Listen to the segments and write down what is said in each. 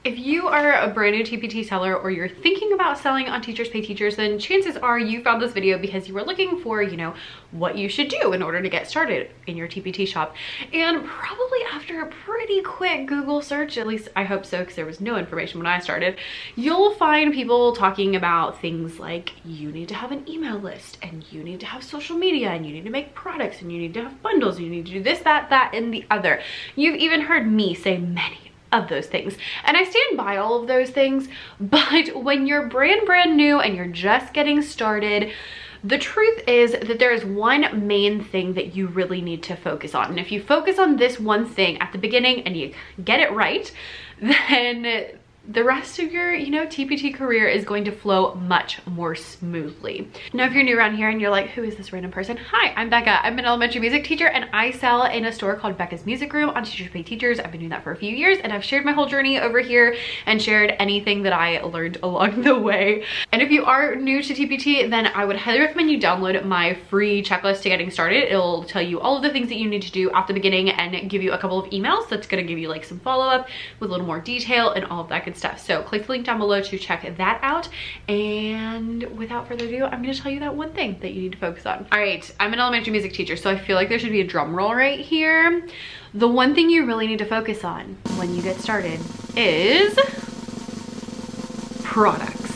if you are a brand new TPT seller or you're thinking about selling on Teachers Pay Teachers, then chances are you found this video because you were looking for, you know, what you should do in order to get started in your TPT shop. And probably after a pretty quick Google search, at least I hope so, because there was no information when I started, you'll find people talking about things like you need to have an email list, and you need to have social media, and you need to make products, and you need to have bundles, and you need to do this, that, and the other. You've even heard me say many of those things, and I stand by all of those things. But when you're brand new and you're just getting started, the truth is that there is one main thing that you really need to focus on. And if you focus on this one thing at the beginning and you get it right, then the rest of your, you know, TPT career is going to flow much more smoothly. Now, if you're new around here and you're like, who is this random person? Hi, I'm Becca. I'm an elementary music teacher, and I sell in a store called Becca's Music Room on Teachers Pay Teachers. I've been doing that for a few years, and I've shared my whole journey over here and shared anything that I learned along the way. And if you are new to TPT, then I would highly recommend you download my free checklist to getting started. It'll tell you all of the things that you need to do at the beginning and give you a couple of emails that's going to give you like some follow-up with a little more detail and all of that good stuff. So click the link down below to check that out. And without further ado, I'm going to tell you that one thing that you need to focus on. All right, I'm an elementary music teacher, so I feel like there should be a drum roll right here. The one thing you really need to focus on when you get started is products.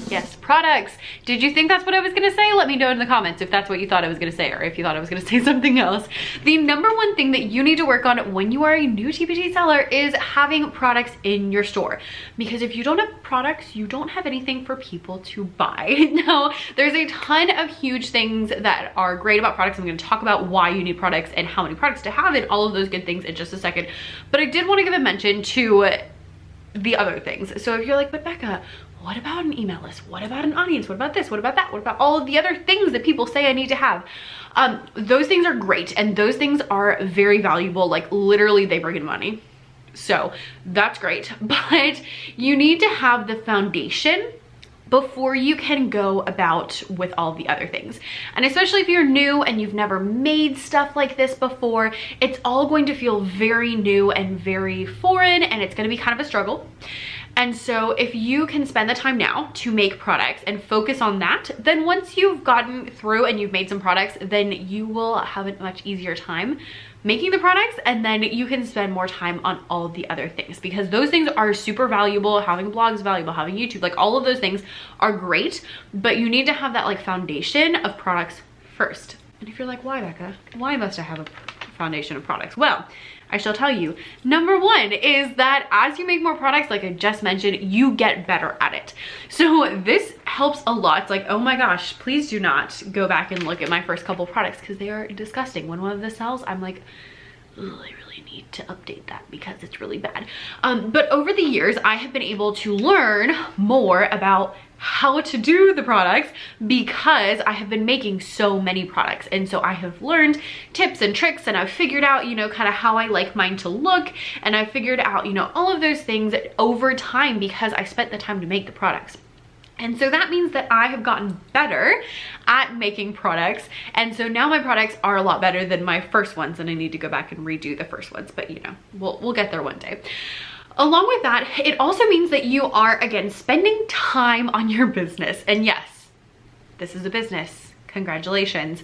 Yes, products. Did you think that's what I was gonna say? Let me know in the comments if that's what you thought I was gonna say, or if you thought I was gonna say something else. The number one thing that you need to work on when you are a new TPT seller is having products in your store. Because if you don't have products, you don't have anything for people to buy. Now, there's a ton of huge things that are great about products. I'm gonna talk about why you need products and how many products to have and all of those good things in just a second. But I did wanna give a mention to the other things. So if you're like, but Becca, what about an email list? What about an audience? What about this? What about that? What about all of the other things that people say I need to have? Those things are great, and those things are very valuable. Like literally they bring in money. So that's great, but you need to have the foundation before you can go about with all the other things. And especially if you're new and you've never made stuff like this before, it's all going to feel very new and very foreign, and it's gonna be kind of a struggle. And so if you can spend the time now to make products and focus on that, then once you've gotten through and you've made some products, then you will have a much easier time making the products, and then you can spend more time on all of the other things, because those things are super valuable. Having blogs is valuable, having YouTube, like all of those things are great, but you need to have that like foundation of products first. And if you're like, why, Becca? Why must I have a foundation of products? Well, I shall tell you. Number one is that as you make more products, like I just mentioned, you get better at it. So this helps a lot. It's like, oh my gosh, please do not go back and look at my first couple products because they are disgusting. When one of the sells, I'm like, oh, I really need to update that because it's really bad. But over the years, I have been able to learn more about how to do the products because I have been making so many products. And so I have learned tips and tricks, and I've figured out, you know, kind of how I like mine to look. And I figured out, you know, all of those things over time because I spent the time to make the products. And so that means that I have gotten better at making products. And so now my products are a lot better than my first ones, and I need to go back and redo the first ones, but you know, we'll get there one day. Along with that, it also means that you are, again, spending time on your business. And yes, this is a business. Congratulations.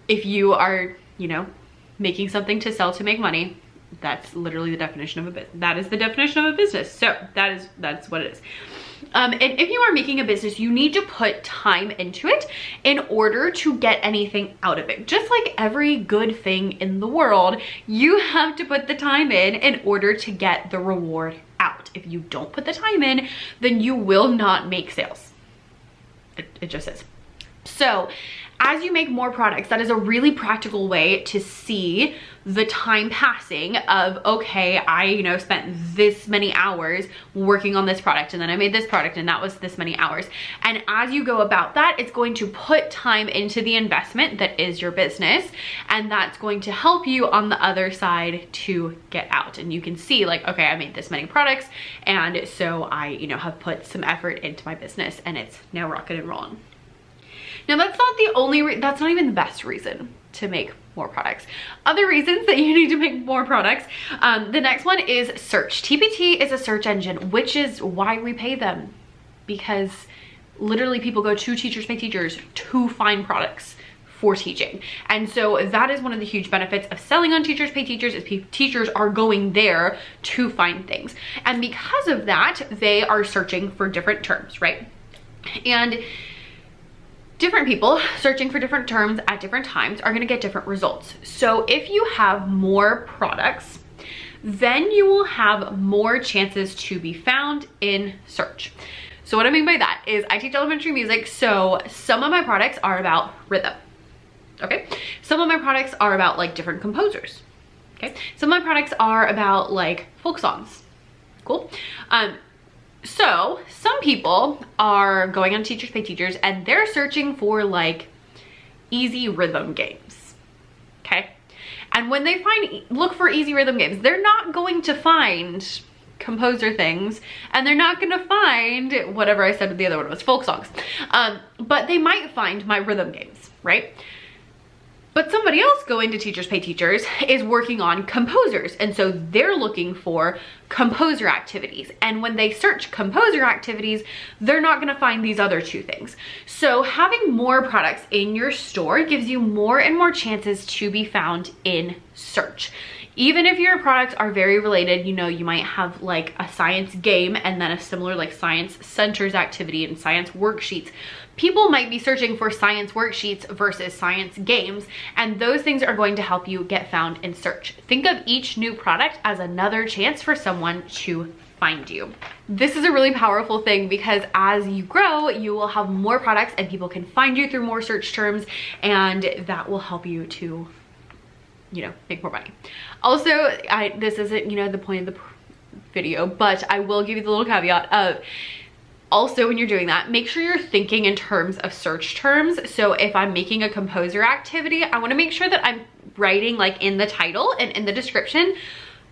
If you are, you know, making something to sell to make money, that's literally the definition of a business. That is the definition of a business. So that's what it is. And if you are making a business, you need to put time into it in order to get anything out of it. Just like every good thing in the world, you have to put the time in order to get the reward out. If you don't put the time in, then you will not make sales. It just is. So as you make more products, that is a really practical way to see the time passing of, okay, I, you know, spent this many hours working on this product, and then I made this product, and that was this many hours. And as you go about that, it's going to put time into the investment that is your business, and that's going to help you on the other side to get out. And you can see like, okay, I made this many products, and so I, you know, have put some effort into my business, and it's now rocking and rolling. Now that's not the only, that's not even the best reason to make more products. Other reasons that you need to make more products. The next one is search. TPT is a search engine, which is why we pay them, because literally people go to Teachers Pay Teachers to find products for teaching. And so that is one of the huge benefits of selling on Teachers Pay Teachers, is teachers are going there to find things. And because of that, they are searching for different terms, right? And different people searching for different terms at different times are going to get different results. So if you have more products, then you will have more chances to be found in search. So what I mean by that is I teach elementary music, so some of my products are about rhythm. Okay, some of my products are about like different composers. Okay, some of my products are about like folk songs. Cool. So some people are going on Teachers Pay Teachers and they're searching for like easy rhythm games. Okay, and when they look for easy rhythm games, they're not going to find composer things, and they're not gonna find whatever I said the other one was, folk songs, but they might find my rhythm games, right? But somebody else going to Teachers Pay Teachers is working on composers, and so they're looking for composer activities, and when they search composer activities, they're not going to find these other two things. So having more products in your store gives you more and more chances to be found in search. Even if your products are very related, you know, you might have like a science game and then a similar like science centers activity and science worksheets. People might be searching for science worksheets versus science games, and those things are going to help you get found in search. Think of each new product as another chance for someone to find you. This is a really powerful thing because as you grow, you will have more products and people can find you through more search terms, and that will help you to, you know, make more money. Also, this isn't, you know, the point of the video, but I will give you the little caveat of also when you're doing that, make sure you're thinking in terms of search terms. So if I'm making a composer activity, I want to make sure that I'm writing like in the title and in the description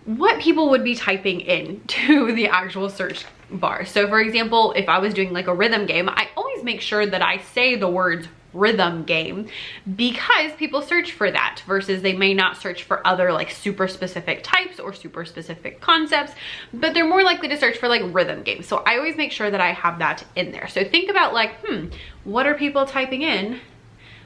what people would be typing in to the actual search bar. So for example, if I was doing like a rhythm game, I always make sure that I say the words rhythm game, because people search for that versus they may not search for other like super specific types or super specific concepts, but they're more likely to search for like rhythm games. So I always make sure that I have that in there. So think about like, what are people typing in?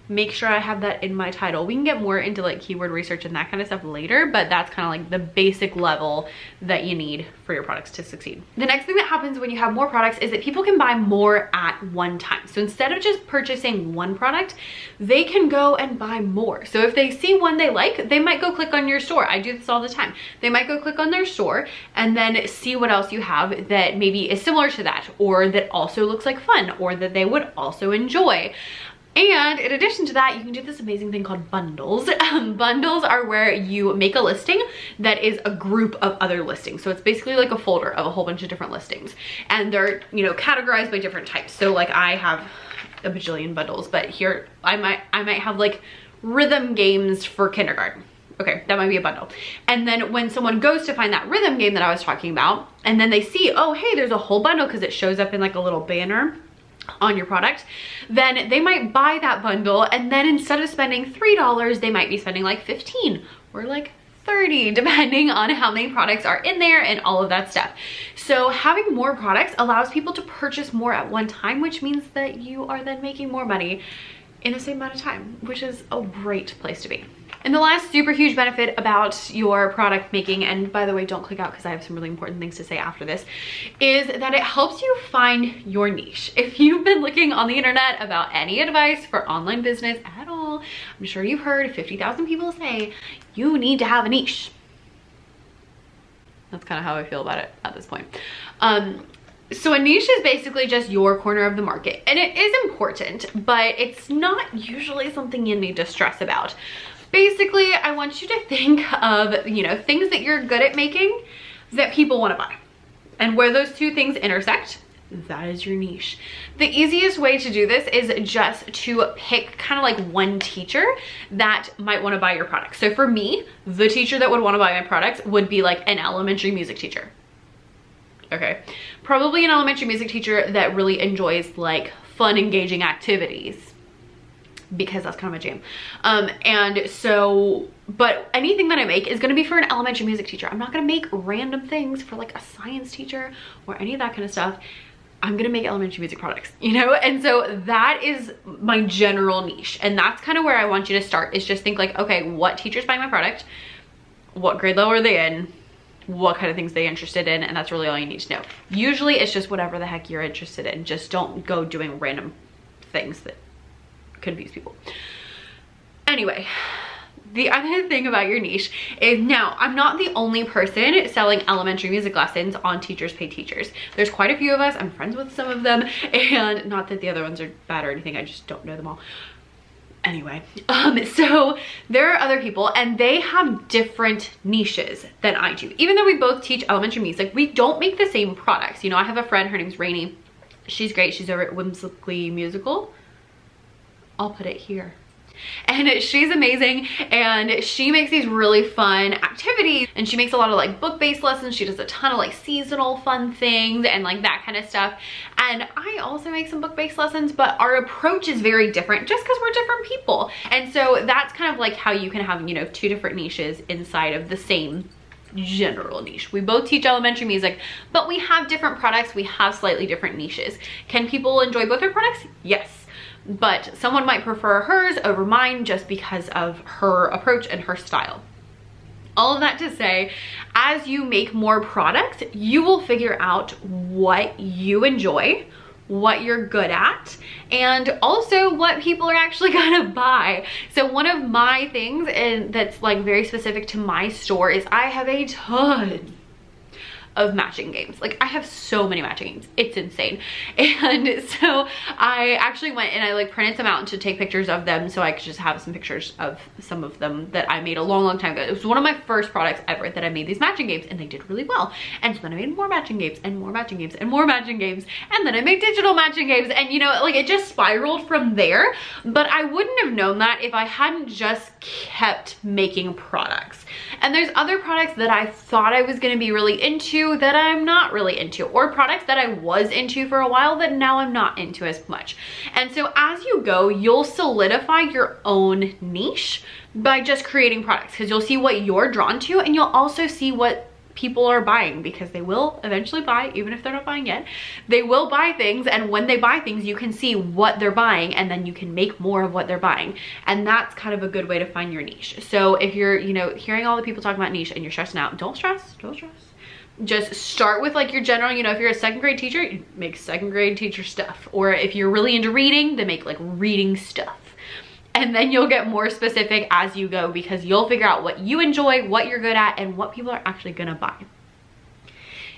Make sure I have that in my title. We can get more into like keyword research and that kind of stuff later, but that's kind of like the basic level that you need for your products to succeed. The next thing that happens when you have more products is that people can buy more at one time. So instead of just purchasing one product, they can go and buy more. So if they see one they like, they might go click on your store. I do this all the time. They might go click on their store and then see what else you have that maybe is similar to that, or that also looks like fun, or that they would also enjoy. And in addition to that, you can do this amazing thing called bundles. Bundles are where you make a listing that is a group of other listings. So it's basically like a folder of a whole bunch of different listings, and they're, you know, categorized by different types. So like I have a bajillion bundles, but here I might have like rhythm games for kindergarten. Okay, that might be a bundle. And then when someone goes to find that rhythm game that I was talking about, and then they see, oh, hey, there's a whole bundle because it shows up in like a little banner on your product, then they might buy that bundle, and then instead of spending $3, they might be spending like 15 or like 30, depending on how many products are in there and all of that stuff. So having more products allows people to purchase more at one time, which means that you are then making more money in the same amount of time, which is a great place to be. And the last super huge benefit about your product making, and by the way, don't click out because I have some really important things to say after this, is that it helps you find your niche. If you've been looking on the internet about any advice for online business at all, I'm sure you've heard 50,000 people say, you need to have a niche. That's kind of how I feel about it at this point. So a niche is basically just your corner of the market, and it is important, but it's not usually something you need to stress about. Basically, I want you to think of, you know, things that you're good at making that people want to buy. And where those two things intersect, that is your niche. The easiest way to do this is just to pick kind of like one teacher that might want to buy your product. So for me, the teacher that would want to buy my products would be like an elementary music teacher. Okay, probably an elementary music teacher that really enjoys like fun, engaging activities. because that's kind of my jam. And so, but anything that I make is gonna be for an elementary music teacher. I'm not gonna make random things for like a science teacher or any of that kind of stuff. I'm gonna make elementary music products, you know? And so that is my general niche. And that's kind of where I want you to start, is just think like, okay, what teacher's buying my product? What grade level are they in? What kind of things they're interested in? And that's really all you need to know. Usually it's just whatever the heck you're interested in. Just don't go doing random things that confuse people. Anyway, the other thing about your niche is, now I'm not the only person selling elementary music lessons on Teachers Pay Teachers. There's quite a few of us. I'm friends with some of them, and not that the other ones are bad or anything, I just don't know them all. Anyway, so there are other people and they have different niches than I do. Even though we both teach elementary music, we don't make the same products. You know, I have a friend, her name's Rainey. She's great. She's over at Whimsically Musical. I'll put it here. And she's amazing, and she makes these really fun activities, and she makes a lot of like book-based lessons. She does a ton of like seasonal fun things and like that kind of stuff. And I also make some book-based lessons, but our approach is very different just because we're different people. And so that's kind of like how you can have, you know, two different niches inside of the same general niche. We both teach elementary music, but we have different products. We have slightly different niches. Can people enjoy both our products? Yes. But someone might prefer hers over mine just because of her approach and her style. All of that to say, as you make more products, you will figure out what you enjoy, what you're good at, and also what people are actually gonna buy. So one of my things, and that's like very specific to my store, is I have a ton of matching games. Like, I have so many matching games, it's insane. And so I actually went and I like printed some out to take pictures of them so I could just have some pictures of some of them that I made a long time ago. It was one of my first products ever that I made, these matching games, and they did really well. And so then I made more matching games and more matching games and more matching games, and then I made digital matching games, and you know, like it just spiraled from there. But I wouldn't have known that if I hadn't just kept making products. And there's other products that I thought I was going to be really into that I'm not really into, or products that I was into for a while that now I'm not into as much. And so as you go, you'll solidify your own niche by just creating products, because you'll see what you're drawn to, and you'll also see what people are buying, because they will eventually buy, even if they're not buying yet. They will buy things, and when they buy things, you can see what they're buying, and then you can make more of what they're buying. And that's kind of a good way to find your niche. So if you're, you know, hearing all the people talking about niche and you're stressing out, don't stress. Just start with like your general, you know, if you're a second grade teacher, you make second grade teacher stuff. Or if you're really into reading, then make like reading stuff. And then you'll get more specific as you go, because you'll figure out what you enjoy, what you're good at, and what people are actually gonna buy.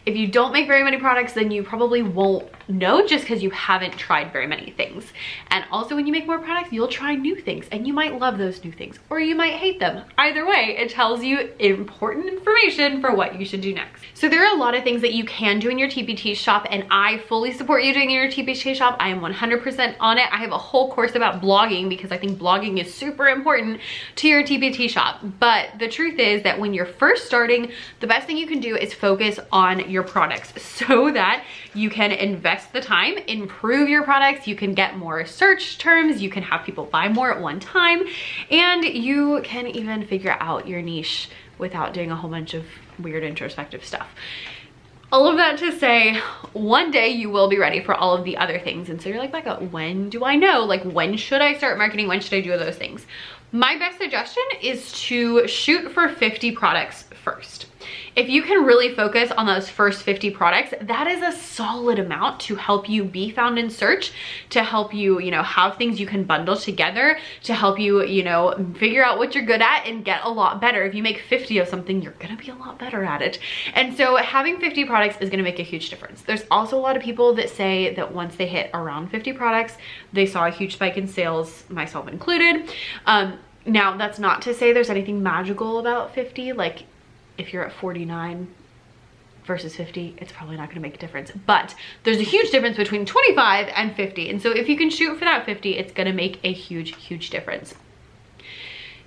If you don't make very many products, then you probably won't know, just because you haven't tried very many things. And also when you make more products, you'll try new things, and you might love those new things, or you might hate them. Either way, it tells you important information for what you should do next. So there are a lot of things that you can do in your TPT shop, and I fully support you doing it in your TPT shop. I am 100% on it. I have a whole course about blogging, because I think blogging is super important to your TPT shop. But the truth is that when you're first starting, the best thing you can do is focus on your products, so that you can invest the time, improve your products, you can get more search terms, you can have people buy more at one time, and you can even figure out your niche without doing a whole bunch of weird introspective stuff. All of that to say, one day you will be ready for all of the other things. And so you're like, Becca, when do I know? Like, when should I start marketing? When should I do those things? My best suggestion is to shoot for 50 products first. If you can really focus on those first 50 products, that is a solid amount to help you be found in search, to help you, you know, have things you can bundle together, to help you, you know, figure out what you're good at and get a lot better. If you make 50 of something, you're gonna be a lot better at it. And so having 50 products is gonna make a huge difference. There's also a lot of people that say that once they hit around 50 products, they saw a huge spike in sales, myself included. Now, that's not to say there's anything magical about 50. Like, if you're at 49 versus 50, it's probably not gonna make a difference. But there's a huge difference between 25 and 50. And so if you can shoot for that 50, it's gonna make a huge, huge difference.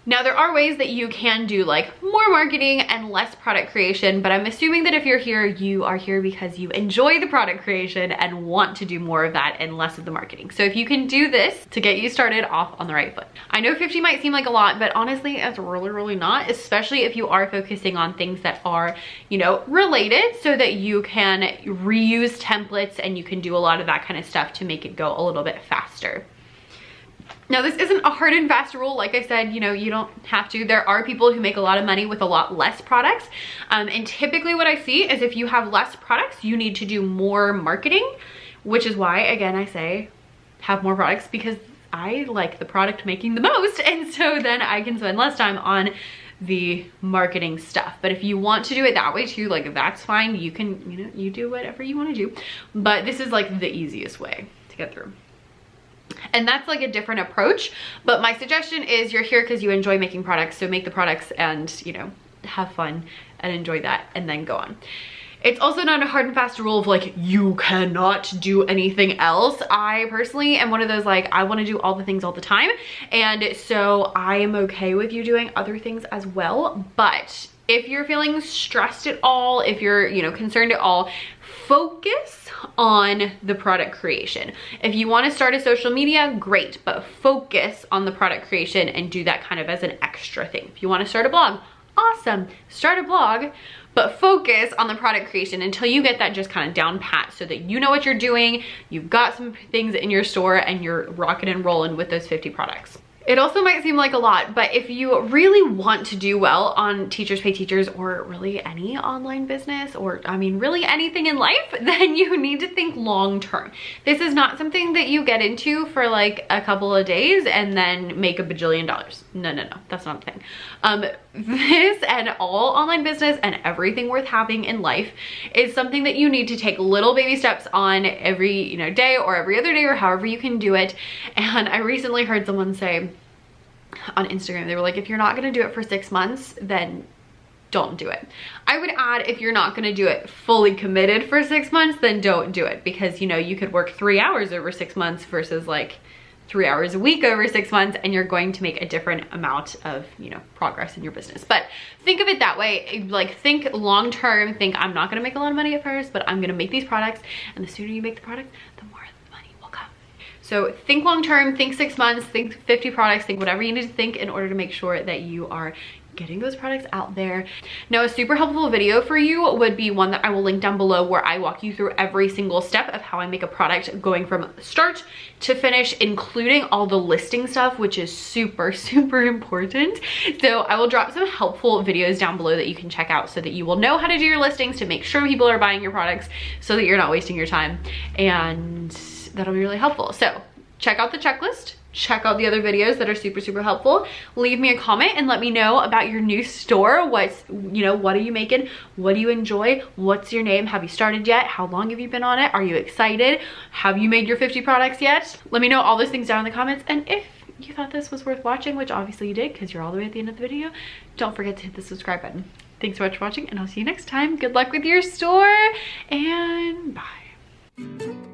Now there are ways that you can do like more marketing and less product creation, but I'm assuming that if you're here, you are here because you enjoy the product creation and want to do more of that and less of the marketing. So if you can do this to get you started off on the right foot. I know 50 might seem like a lot, but honestly, it's really not, especially if you are focusing on things that are, you know, related so that you can reuse templates and you can do a lot of that kind of stuff to make it go a little bit faster. Now this isn't a hard and fast rule. Like I said, you know, you don't have to. There are people who make a lot of money with a lot less products. And typically what I see is if you have less products, you need to do more marketing, which is why, again, I say have more products because I like the product making the most. And so then I can spend less time on the marketing stuff. But if you want to do it that way too, like that's fine. You can, you know, you do whatever you want to do. But this is like the easiest way to get through. And that's like a different approach, but my suggestion is you're here because you enjoy making products, so make the products and, you know, have fun and enjoy that and then go on. It's also not a hard and fast rule of like you cannot do anything else. I personally am one of those like I want to do all the things all the time, and so I am okay with you doing other things as well. But if you're feeling stressed at all, if you're, you know, concerned at all, focus on the product creation. If you want to start a social media, great, but focus on the product creation and do that kind of as an extra thing. If you want to start a blog, awesome, start a blog, but focus on the product creation until you get that just kind of down pat so that you know what you're doing, you've got some things in your store, and you're rocking and rolling with those 50 products. It also might seem like a lot, but if you really want to do well on Teachers Pay Teachers or really any online business, or I mean really anything in life, then you need to think long term. This is not something that you get into for like a couple of days and then make $1 bajillion. No, that's not the thing. This and all online business and everything worth having in life is something that you need to take little baby steps on every, you know, day or every other day or however you can do it. And I recently heard someone say on Instagram, they were like, if you're not going to do it for 6 months, then don't do it. I would add, if you're not going to do it fully committed for 6 months, then don't do it, because, you know, you could work 3 hours over 6 months versus like 3 hours a week over 6 months, and you're going to make a different amount of, you know, progress in your business. But think of it that way. Like, think long term. Think, I'm not going to make a lot of money at first, but I'm going to make these products, and the sooner you make the product, the more money will come. So think long term, think 6 months, think 50 products, think whatever you need to think in order to make sure that you are getting those products out there. Now, a super helpful video for you would be one that I will link down below, where I walk you through every single step of how I make a product going from start to finish, including all the listing stuff, which is super important. So I will drop some helpful videos down below that you can check out so that you will know how to do your listings to make sure people are buying your products so that you're not wasting your time, and that'll be really helpful. So check out the checklist. Check out the other videos that are super helpful. Leave me a comment and let me know about your new store. What's, you know, what are you making? What do you enjoy? What's your name? Have you started yet? How long have you been on it? Are you excited? Have you made your 50 products yet? Let me know all those things down in the comments. And if you thought this was worth watching, which obviously you did because you're all the way at the end of the video, don't forget to hit the subscribe button. Thanks so much for watching, and I'll see you next time. Good luck with your store, and bye.